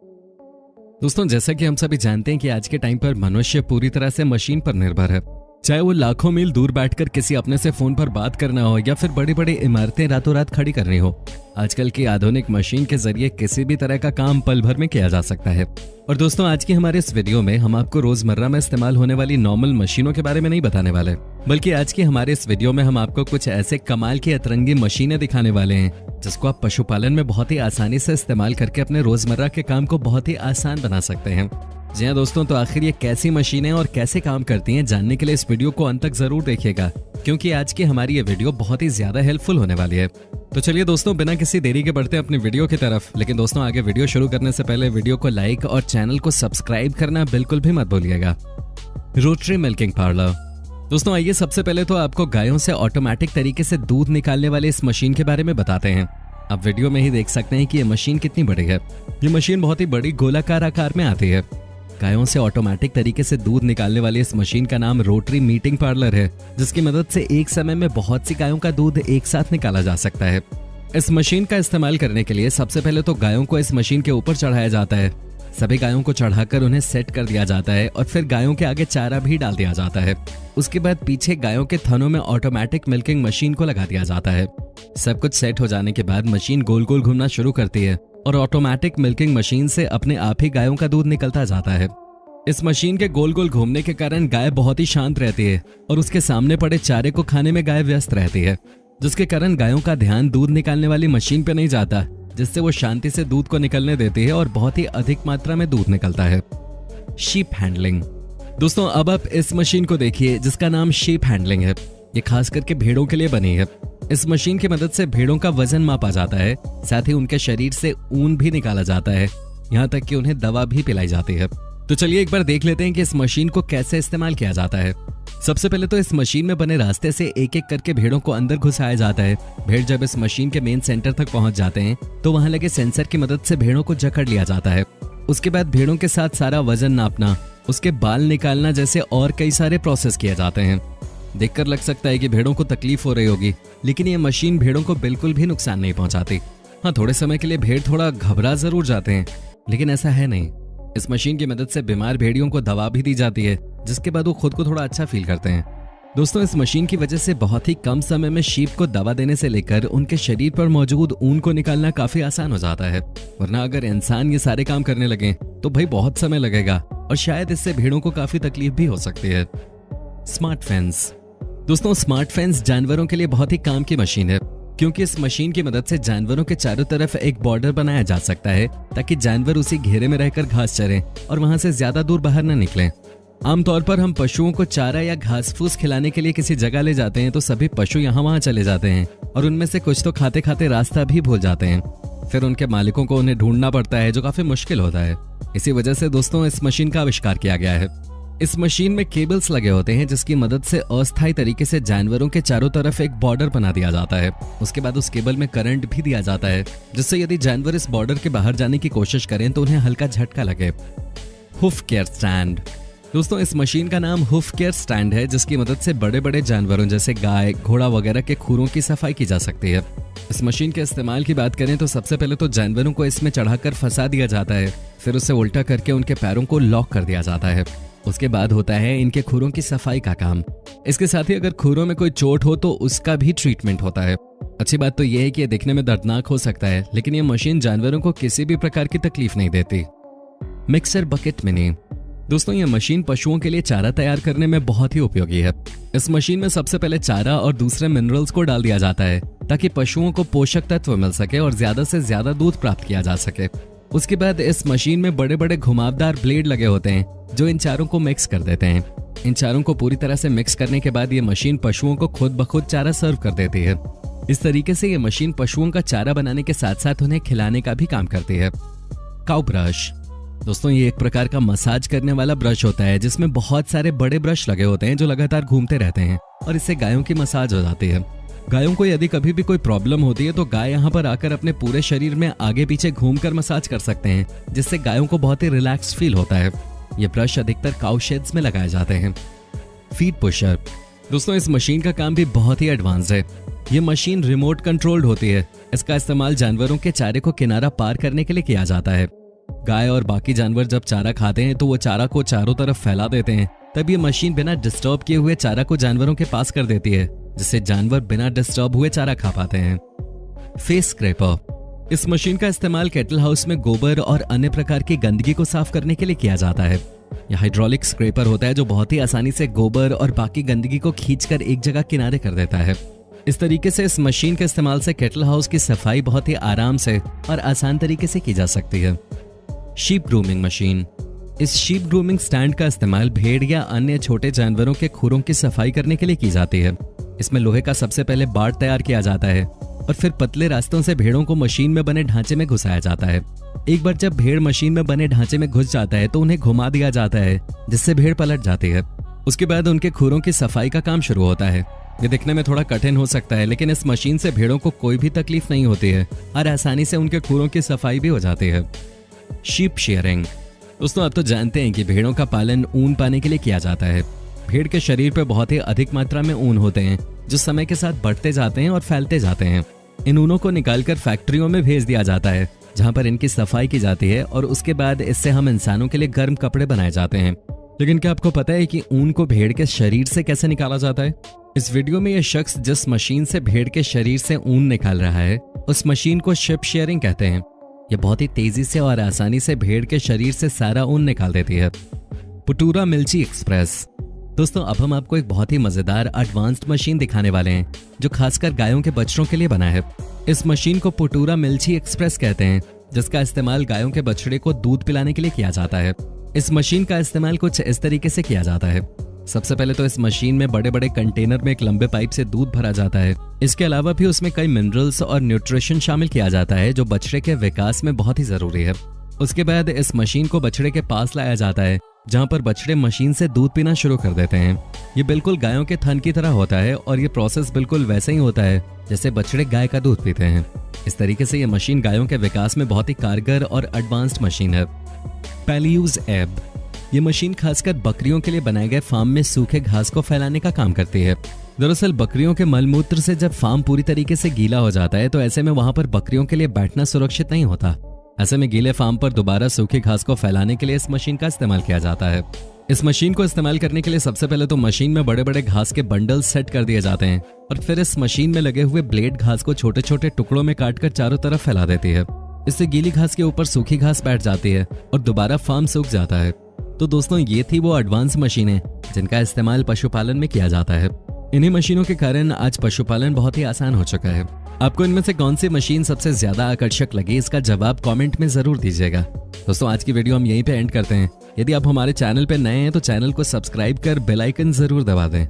दोस्तों, जैसा कि हम सभी जानते हैं कि आज के टाइम पर मनुष्य पूरी तरह से मशीन पर निर्भर है। चाहे वो लाखों मील दूर बैठकर किसी अपने से फोन पर बात करना हो या फिर बड़ी बड़ी इमारतें रातों रात खड़ी करनी हो, आजकल की आधुनिक मशीन के जरिए किसी भी तरह का काम पल भर में किया जा सकता है। और दोस्तों, आज की हमारे इस वीडियो में हम आपको रोजमर्रा में इस्तेमाल होने वाली नॉर्मल मशीनों के बारे में नहीं बताने वाले, बल्कि आज की हमारे इस वीडियो में हम आपको कुछ ऐसे कमाल की अतरंगी मशीनें दिखाने वाले हैं जिसको आप पशुपालन में बहुत ही आसानी से इस्तेमाल करके अपने रोजमर्रा के काम को बहुत ही आसान बना सकते हैं। जी हाँ दोस्तों, तो आखिर ये कैसी मशीनें और कैसे काम करती हैं, जानने के लिए इस वीडियो को अंत तक जरूर देखिएगा, क्योंकि आज की हमारी ये वीडियो बहुत ही ज्यादा हेल्पफुल होने वाली है। तो चलिए दोस्तों, बिना किसी देरी के बढ़ते हैं अपनी वीडियो की तरफ। लेकिन दोस्तों, आगे वीडियो शुरू करने से पहले वीडियो को लाइक और चैनल को सब्सक्राइब करना बिल्कुल भी मत भूलिएगा। Rotary milking parlour. दोस्तों, आइए सबसे पहले तो आपको गायों से ऑटोमेटिक तरीके से दूध निकालने वाले इस मशीन के बारे में बताते हैं। आप वीडियो में ही देख सकते हैं कि ये मशीन कितनी बड़ी है। ये मशीन बहुत ही बड़ी गोलाकार आकार में आती है। गायों से ऑटोमेटिक तरीके से दूध निकालने वाली इस मशीन का नाम रोटरी मीटिंग पार्लर है, जिसकी मदद से एक समय में बहुत सी गायों का दूध एक साथ निकाला जा सकता है। इस मशीन का इस्तेमाल करने के लिए सबसे पहले तो गायों को इस मशीन के ऊपर चढ़ाया जाता है। सभी गायों को चढ़ाकर उन्हें सेट कर दिया जाता है और फिर गायों के आगे चारा भी डाल दिया जाता है। उसके बाद पीछे गायों के थनों में ऑटोमेटिक मिल्किंग मशीन को लगा दिया जाता है। सब कुछ सेट हो जाने के बाद मशीन गोल गोल घूमना शुरू करती है और ऑटोमेटिक मिल्किंग मशीन से अपने आप ही गायों का दूध निकलता जाता है। इस मशीन के गोल गोल घूमने के कारण गाय बहुत ही शांत रहती है और उसके सामने पड़े चारे को खाने में गाय व्यस्त रहती है, जिसके कारण गायों का ध्यान दूध निकालने वाली मशीन पे नहीं जाता, जिससे वो शांति से दूध को निकलने देती है और बहुत ही अधिक मात्रा में दूध निकलता है। Sheep handling. दोस्तों, अब आप इस मशीन को देखिए जिसका नाम शीप हैंडलिंग है। ये खास करके भेड़ों के लिए बनी है। इस मशीन की मदद से भेड़ों का वजन मापा जाता है, साथ ही उनके शरीर से ऊन भी निकाला जाता है, यहाँ तक कि उन्हें दवा भी पिलाई जाती है। तो चलिए एक बार देख लेते हैं कि इस मशीन को कैसे इस्तेमाल किया जाता है। सबसे पहले तो इस मशीन में बने रास्ते से एक एक करके भेड़ों को अंदर घुसाया जाता है। भेड़ जब इस मशीन के मेन सेंटर तक पहुंच जाते हैं तो वहां लगे सेंसर की मदद से भेड़ों को जकड़ लिया जाता है। उसके बाद भेड़ों के साथ सारा वजन नापना, उसके बाल निकालना जैसे और कई सारे प्रोसेस किए जाते हैं। देखकर लग सकता है कि भेड़ों को तकलीफ हो रही होगी, लेकिन ये मशीन भेड़ों को बिल्कुल भी नुकसान नहीं पहुंचाती। हाँ, थोड़े समय के लिए भेड़ थोड़ा घबरा जरूर जाते हैं, लेकिन ऐसा है नहीं। इस मशीन की मदद से बीमार भेड़ियों को दवा भी दी जाती है, जिसके बाद वो खुद को थोड़ा अच्छा फील करते हैं। दोस्तों, इस मशीन की वजह से बहुत ही कम समय में शीप को दवा देने से लेकर उनके शरीर पर मौजूद ऊन को निकालना काफी आसान हो जाता है। वरना अगर इंसान ये सारे काम करने लगे तो भाई बहुत समय लगेगा और शायद इससे भेड़ों को काफी तकलीफ भी हो सकती है। Smart fence. दोस्तों, स्मार्ट फेंस जानवरों के लिए बहुत ही काम की मशीन है, क्योंकि इस मशीन की मदद से जानवरों के चारों तरफ एक बॉर्डर बनाया जा सकता है ताकि जानवर उसी घेरे में रहकर घास चरें और वहां से ज्यादा दूर बाहर न निकलें। आमतौर पर हम पशुओं को चारा या घास फूस खिलाने के लिए किसी जगह ले जाते हैं तो सभी पशु यहाँ वहां चले जाते हैं और उनमें से कुछ तो खाते खाते रास्ता भी भूल जाते हैं। फिर उनके मालिकों को उन्हें ढूंढना पड़ता है, जो काफी मुश्किल होता है। इसी वजह से दोस्तों इस मशीन का आविष्कार किया गया है। इस मशीन में केबल्स लगे होते हैं, जिसकी मदद से अस्थायी तरीके से जानवरों के चारों तरफ एक बॉर्डर बना दिया जाता है। उसके बाद उस केबल में करंट भी दिया जाता है, जिससे यदि जानवर इस बॉर्डर के बाहर जाने की कोशिश करें तो उन्हें हल्का झटका लगे। HUF care stand. दोस्तों, इस मशीन का नाम हुफ केयर स्टैंड है, जिसकी मदद से बड़े बड़े जानवरों जैसे गाय, घोड़ा वगैरह के खुरों की सफाई की जा सकती है। इस मशीन के इस्तेमाल की बात करें तो सबसे पहले तो जानवरों को इसमें चढ़ाकर फंसा दिया जाता है, फिर उसे उल्टा करके उनके पैरों को लॉक कर दिया जाता है। उसके बाद होता है इनके खुरों की सफाई का काम। इसके साथ ही अगर खुरों में कोई चोट हो तो उसका भी ट्रीटमेंट होता है। अच्छी बात तो यह है कि यह दिखने में दर्दनाक हो सकता है, लेकिन यह मशीन जानवरों को किसी भी प्रकार की तकलीफ नहीं देती। Mixer bucket mini. दोस्तों, यह मशीन पशुओं के लिए चारा तैयार करने में बहुत ही उपयोगी है। इस मशीन में सबसे पहले चारा और दूसरे मिनरल्स को डाल दिया जाता है ताकि पशुओं को पोषक तत्व मिल सके और ज्यादा से ज्यादा दूध प्राप्त किया जा सके। उसके बाद इस मशीन में बड़े बड़े घुमावदार ब्लेड लगे होते हैं जो इन चारों को मिक्स कर देते हैं। इन चारों को पूरी तरह से मिक्स करने के बाद ये मशीन पशुओं को खुद ब खुद चारा सर्व कर देती है। इस तरीके से ये मशीन पशुओं का चारा बनाने के साथ साथ उन्हें खिलाने का भी काम करती है। Cow brush. दोस्तों, ये एक प्रकार का मसाज करने वाला ब्रश होता है, जिसमें बहुत सारे बड़े ब्रश लगे होते हैं जो लगातार घूमते रहते हैं और इससे गायों की मसाज हो जाती है। गायों को यदि कभी भी कोई प्रॉब्लम होती है तो गाय यहाँ पर आकर अपने पूरे शरीर में आगे पीछे घूमकर मसाज कर सकते हैं, जिससे गायों को बहुत ही रिलैक्स फील होता है। ये ब्रश अधिकतर काउ शेड्स में लगाए जाते हैं। Feed pusher. दोस्तों, इस मशीन का काम भी बहुत ही एडवांस है। ये मशीन रिमोट कंट्रोल्ड होती है। इसका इस्तेमाल जानवरों के चारे को किनारा पार करने के लिए किया जाता है। गाय और बाकी जानवर जब चारा खाते हैं तो वो चारा को चारों तरफ फैला देते हैं। तब ये मशीन बिना डिस्टर्ब किए हुए चारा को जानवरों के पास कर देती है, जिससे जानवर बिना डिस्टर्ब हुए चारा खा पाते हैं। Face scraper. इस मशीन का इस्तेमाल केटल हाउस में गोबर और अन्य प्रकार की गंदगी को साफ करने के लिए किया जाता है। यह हाइड्रोलिक स्क्रैपर होता है जो बहुत ही आसानी से गोबर और बाकी गंदगी को खींचकर एक जगह किनारे कर देता है। इस तरीके से इस मशीन के इस्तेमाल से केटल हाउस की सफाई बहुत ही आराम से और आसान तरीके से की जा सकती है। Sheep grooming machine. इस शीप ग्रूमिंग स्टैंड का इस्तेमाल भेड़ या अन्य छोटे जानवरों के खुरों की सफाई करने के लिए की जाती है। इसमें लोहे का सबसे पहले बाट तैयार किया जाता है और फिर पतले रास्तों से भेड़ों को मशीन में बने ढांचे में घुसाया जाता है। एक बार जब भेड़ मशीन में बने ढांचे में घुस जाता है तो उन्हें घुमा दिया जाता है, जिससे भेड़ पलट जाती है। उसके बाद उनके खुरों की सफाई का काम शुरू होता है। ये दिखने में थोड़ा कठिन हो सकता है, लेकिन इस मशीन से भेड़ों को कोई भी तकलीफ नहीं होती है और आसानी से उनके खुरों की सफाई भी हो जाती है। Sheep sharing. दोस्तों, आप तो जानते हैं कि भेड़ों का पालन ऊन पाने के लिए किया जाता है। भेड़ के शरीर पर बहुत ही अधिक मात्रा में ऊन होते हैं जो समय के साथ बढ़ते जाते हैं और फैलते जाते हैं। इन ऊनों को निकालकर फैक्ट्रियों में भेज दिया जाता है, जहां पर इनकी सफाई की जाती है और उसके बाद इससे हम इंसानों के लिए गर्म कपड़े बनाए जाते हैं। लेकिन क्या आपको पता है कि ऊन को भेड़ के शरीर से कैसे निकाला जाता है? इस वीडियो में यह शख्स जिस मशीन से भेड़ के शरीर से ऊन निकाल रहा है, उस मशीन को शिप शेयरिंग कहते हैं। यह बहुत ही तेजी से और आसानी से भेड़ के शरीर से सारा ऊन निकाल देती है। पुटूरा मिल्ची एक्सप्रेस। दोस्तों, अब हम आपको एक बहुत ही मजेदार एडवांस्ड मशीन दिखाने वाले हैं जो खासकर गायों के बछड़ों के लिए बना है। इस मशीन को पुटूरा मिल्ची एक्सप्रेस कहते हैं, जिसका इस्तेमाल गायों के बछड़े को दूध पिलाने के लिए किया जाता है। इस मशीन का इस्तेमाल कुछ इस तरीके से किया जाता है। सबसे पहले तो इस मशीन में बड़े बड़े कंटेनर में एक लंबे पाइप से दूध भरा जाता है। इसके अलावा भी उसमें कई मिनरल्स और न्यूट्रिशन शामिल किया जाता है जो बछड़े के विकास में बहुत ही जरूरी है। उसके बाद इस मशीन को बछड़े के पास लाया जाता है, जहां पर बछड़े मशीन से दूध पीना शुरू कर देते हैं। ये बिल्कुल गायों के थन की तरह होता है और ये प्रोसेस बिल्कुल वैसे ही होता है जैसे बछड़े गाय का दूध पीते हैं। इस तरीके से ये मशीन गायों के विकास में बहुत ही कारगर और एडवांस्ड मशीन है। पैलीयूज एब। ये मशीन खासकर बकरियों के लिए बनाए गए फार्म में सूखे घास को फैलाने का काम करती है। दरअसल बकरियों के मलमूत्र से जब फार्म पूरी तरीके से गीला हो जाता है तो ऐसे में वहां पर बकरियों के लिए बैठना सुरक्षित नहीं होता। ऐसे में गीले फार्म पर दोबारा सूखी घास को फैलाने के लिए इस मशीन का इस्तेमाल किया जाता है। इस मशीन को इस्तेमाल करने के लिए सबसे पहले तो मशीन में बड़े बड़े घास के बंडल सेट कर दिए जाते हैं और फिर इस मशीन में लगे हुए ब्लेड घास को छोटे छोटे टुकड़ों में काटकर चारों तरफ फैला देती है। इससे गीली घास के ऊपर सूखी घास बैठ जाती है और दोबारा फार्म सूख जाता है। तो दोस्तों, ये थी वो एडवांस मशीनें जिनका इस्तेमाल पशुपालन में किया जाता है। इन्हीं मशीनों के कारण आज पशुपालन बहुत ही आसान हो चुका है। आपको इनमें से कौन सी मशीन सबसे ज्यादा आकर्षक लगी, इसका जवाब कमेंट में जरूर दीजिएगा। दोस्तों, आज की वीडियो हम यहीं पे एंड करते हैं। यदि आप हमारे चैनल पे नए हैं तो चैनल को सब्सक्राइब कर बेल आइकन जरूर दबा दें।